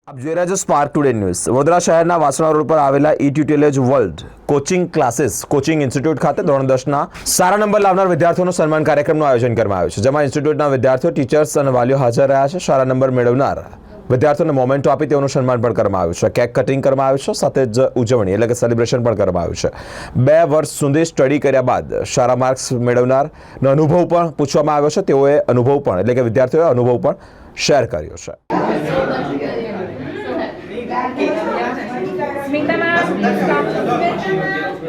આપ જોઈ રહ્યા છો સ્પાર્ક ટુડે ન્યૂઝ। વડોદરા શહેરના વાસણા રોડ પર આવેલા ઇટ્યુટેલેજ world coaching classes coaching institute ખાતે ધોરણ 10ના સારા નંબર લાવનાર વિદ્યાર્થીઓનું સન્માન કાર્યક્રમનું આયોજન કરવામાં આવ્યું છે, જેમાં ઇન્સ્ટિટ્યૂટના વિદ્યાર્થીઓ, ટીચર્સ અને વાલીઓ હાજર રહ્યા છે। સારા નંબર મેળવનાર વિદ્યાર્થીઓને મોમેન્ટો આપી તેઓનું સન્માન પણ કરવામાં આવ્યું છે, કેક કટિંગ કરવામાં આવ્યું છે, સાથે જ ઉજવણી એટલે કે સેલિબ્રેશન પણ કરવામાં આવ્યું છે। 2 વર્ષ સુધી સ્ટડી કર્યા બાદ સારા માર્ક્સ મેળવનારનો અનુભવ પણ પૂછવામાં આવ્યો છે। તેઓએ અનુભવ પણ એટલે કે વિદ્યાર્થીઓએ અનુભવ પણ શેર કર્યો છે। Smita ma'am,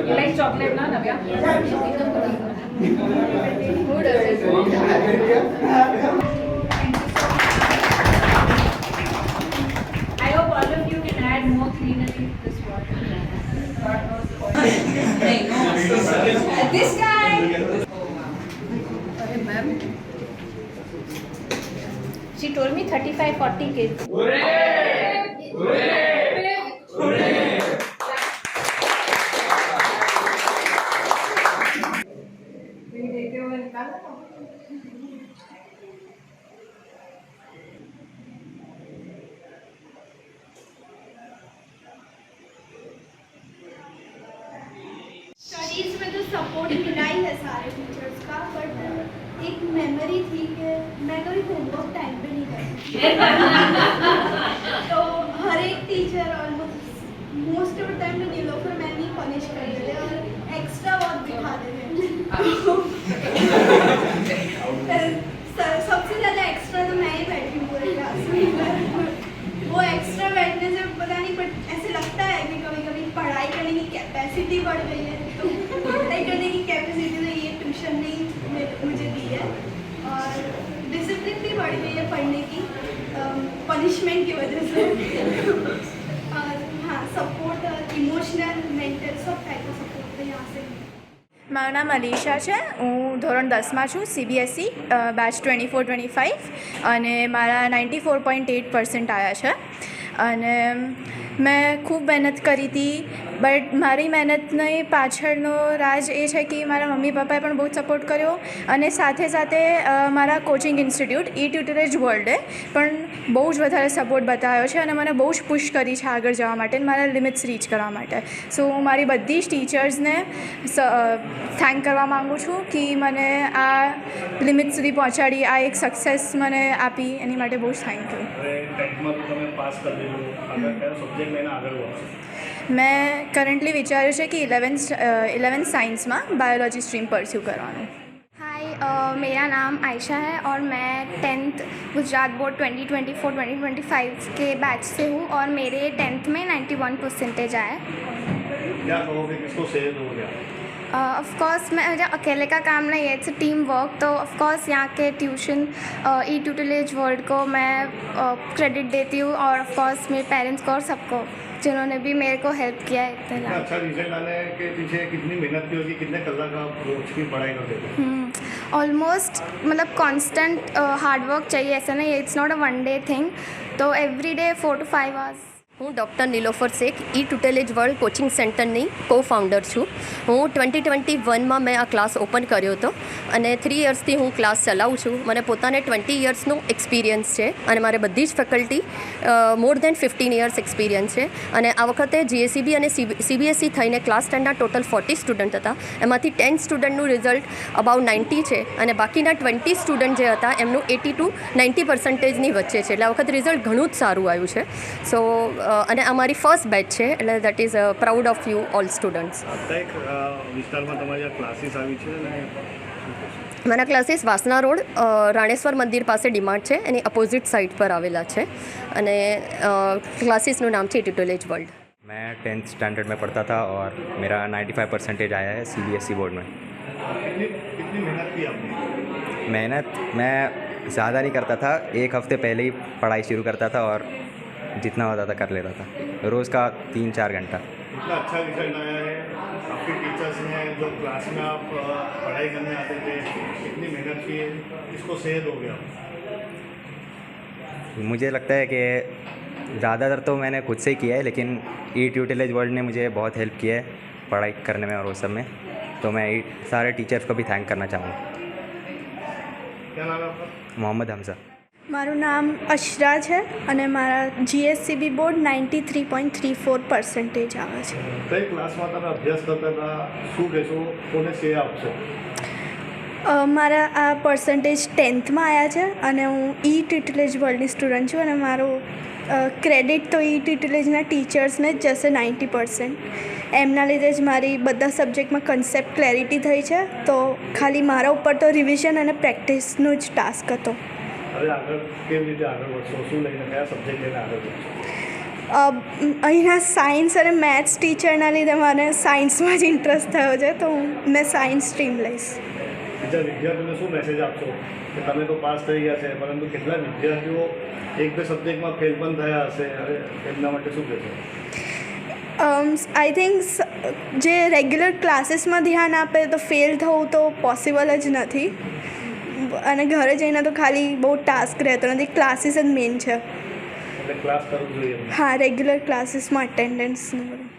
you like chocolate, na Navya? Who doesn't? I hope all of you can add more greenery to this water. This time. Ma'am. She told me 35-40 kids. Studies में तो सपोर्ट मिला ही है सारे teachers का, but एक memory थी कि मैं कभी होमवर्क टाइम पे नहीं करती। तो हर एक teacher almost most of the time तो नीलोफर मैम ही पनिश कर देते और एक्स्ट्रा वर्क दिखा देते। सबसे ज़्यादा एक्स्ट्रा तो मैं ही बैठी हूँ पूरे क्लास में। वो एक्स्ट्रा बैठने से पता नहीं, बट ऐसे लगता है कि कभी कभी पढ़ाई करने की कैपेसिटी बढ़ गई है, तो पढ़ाई करने की कैपेसिटी तो ये ट्यूशन ने मुझे दी है। और डिसिप्लिन भी बढ़ गई है पढ़ने की, पनिशमेंट की वजह से। और हाँ, सपोर्ट इमोशनल, मेंटल सब टाइप का सपोर्ट तो यहाँ से। મારું નામ અલીશા છે, હું ધોરણ 10માં છું, CBSE બેચ 24-25 અને મારા 94.8% આવ્યા છે। અને મેં ખૂબ મહેનત કરી હતી, બટ મારી મહેનતની પાછળનો રાજ એ છે કે મારા મમ્મી પપ્પાએ પણ બહુ સપોર્ટ કર્યો અને સાથે સાથે મારા કોચિંગ ઇન્સ્ટિટ્યૂટ ઇટ્યુટેલેજ વર્લ્ડે પણ બહુ જ વધારે સપોર્ટ બતાવ્યો છે અને મને બહુ જ પુશ કરી છે આગળ જવા માટે અને મારા લિમિટ્સ રીચ કરવા માટે। સો હું મારી બધી જ ટીચર્સને થેન્ક કરવા માગું છું કે મને આ લિમિટ સુધી પહોંચાડી, આ એક સક્સેસ મને આપી, એની માટે બહુ જ થેન્ક યુ। મેં કરન્ટલી વિચાર્યું છે કે 11th સાયન્સમાં બાયોલોજી સ્ટ્રીમ પરસ્યू કરવાનું। हाय, मेरा नाम आयशा है और मैं 10th गुजरात बोर्ड 2024-2025 के बैच से हूँ और मेरे 10th में 91% आए। क्या कहोगे, किसको शेयर दोगे? ऑफकोर्स मैं मुझे अकेले का काम नहीं है, इट्स टीम वर्क। तो ऑफकोर्स यहाँ के ट्यूशन इट्यूटेलेज वर्ल्ड को मैं क्रेडिट देती हूँ और ऑफकोर्स मेरे पेरेंट्स को और सबको जिन्होंने भी मेरे को हेल्प किया है इतना। अच्छा रिजल्ट आने के पीछे कितनी मेहनत की होगी, कितने कलाक आप रोज की पढ़ाई करते थे? ऑलमोस्ट मतलब कांस्टेंट हार्ड वर्क चाहिए, ऐसा नहीं है, it's not a one day thing. तो एवरी डे 4 to 5 hours। હું doctor Nilofer Sheikh ઇટ્યુટેલેજ world coaching સેન્ટરની કો ફાઉન્ડર છું। હું 2021માં મેં આ ક્લાસ ઓપન કર્યો હતો અને 3 યર્સથી હું ક્લાસ ચલાવું છું। મને પોતાને 20 યર્સનો એક્સપિરિયન્સ છે અને મારે બધી જ ફેકલ્ટી મોર દેન 15 યર્સ એક્સપિરિયન્સ છે। અને આ વખતે GSEB અને CBSE થઈને ક્લાસ 10ના ટોટલ 40 સ્ટુડન્ટ હતા, એમાંથી 10 સ્ટુડન્ટનું રિઝલ્ટ અબાઉટ 90 છે અને બાકીના 20 સ્ટુડન્ટ જે હતા એમનું 80 to 90% વચ્ચે છે, એટલે આ વખતે રિઝલ્ટ ઘણું જ સારું આવ્યું છે। સો અને અમારી ફર્સ્ટ બેચ છે, એટલે that is proud of you all students. વિસ્તારમાં તમારી આ ક્લાસીસ આવી છે ને મારા ક્લાસીસ વાસણા રોડ રાણેશ્વર મંદિર પાસે ડીમાર્ટ છે, એની અપોઝિટ સાઇડ પર આવેલા છે અને ક્લાસીસનું નામ છે ઇટ્યુટેલેજ વર્લ્ડ। मैं 10th स्टैंडर्ड में पढ़ता था और मेरा 95% आया है CBSE बोर्ड में। कितनी मेहनत की आपने? मेहनत मैं ज़्यादा नहीं करता था, 1 हफ्ते पहले ही पढ़ाई शुरू करता था और जितना होता था कर लेता था, रोज़ का 3-4 घंटा। इतना अच्छा रिजल्ट आया है, आपके टीचर्स ने जो क्लास में आप पढ़ाई करने आते थे, कितनी मेहनत की है, किसको शेयर दोगे आप? मुझे लगता है कि ज़्यादातर तो मैंने खुद से ही किया है, लेकिन इट्यूटेलेज वर्ल्ड ने मुझे बहुत हेल्प किया है पढ़ाई करने में और वो सब में, तो मैं सारे टीचर्स को भी थैंक करना चाहूँगा। क्या नाम है आपका? मोहम्मद हमजा। મારું નામ અશરા છે અને મારા જીએસસીબી બોર્ડ 93.34% આવે છે. કઈ ક્લાસમાં તમે અભ્યાસ કરતા હતા, શું કહેશો, કોને શ્રેય આપશો? મારા આ પર્સન્ટેજ 10thમાં આવ્યા છે અને હું ઈ ટ્યુટલેજ વર્લ્ડની સ્ટુડન્ટ છું અને મારું ક્રેડિટ તો ઈ ટ્યુટલેજના ટીચર્સને જ જશે 90%. એમના લીધે જ મારી બધા સબ્જેક્ટમાં કન્સેપ્ટ ક્લેરિટી થઈ છે. તો ખાલી મારા ઉપર તો રિવિઝન અને પ્રેક્ટિસનો જ ટાસ્ક હતો. હવે આગળ કેવી રીતે આગળ વધશો, શું લઈને, કયા સબ્જેક્ટ લઈને આગળ વધશો? અહીંના સાયન્સ અને મેથ્સ ટીચરના લીધે મને સાયન્સમાં જ ઇન્ટરેસ્ટ થયો છે તો મેં સાયન્સ સ્ટ્રીમ લઈશ. બીજા વિદ્યાર્થીઓને શું મેસેજ આપશો કે તમે તો પાસ થઈ ગયા છે, પરંતુ કેટલા વિદ્યાર્થીઓ એક બે સબ્જેક્ટમાં ફેલ પણ થયા હશે, હવે એમના માટે શું કહેશો? આઈ થિંક જે રેગ્યુલર ક્લાસીસમાં ધ્યાન આપે તો ફેલ થવું તો પોસિબલ જ નથી અને ઘરે જઈને તો ખાલી બહુ ટાસ્ક રહેતો નથી. ક્લાસીસ જ મેઇન છે. એટલે ક્લાસ કરવું જોઈએ. હા, રેગ્યુલર ક્લાસીસમાં અટેન્ડન્સનું બધું.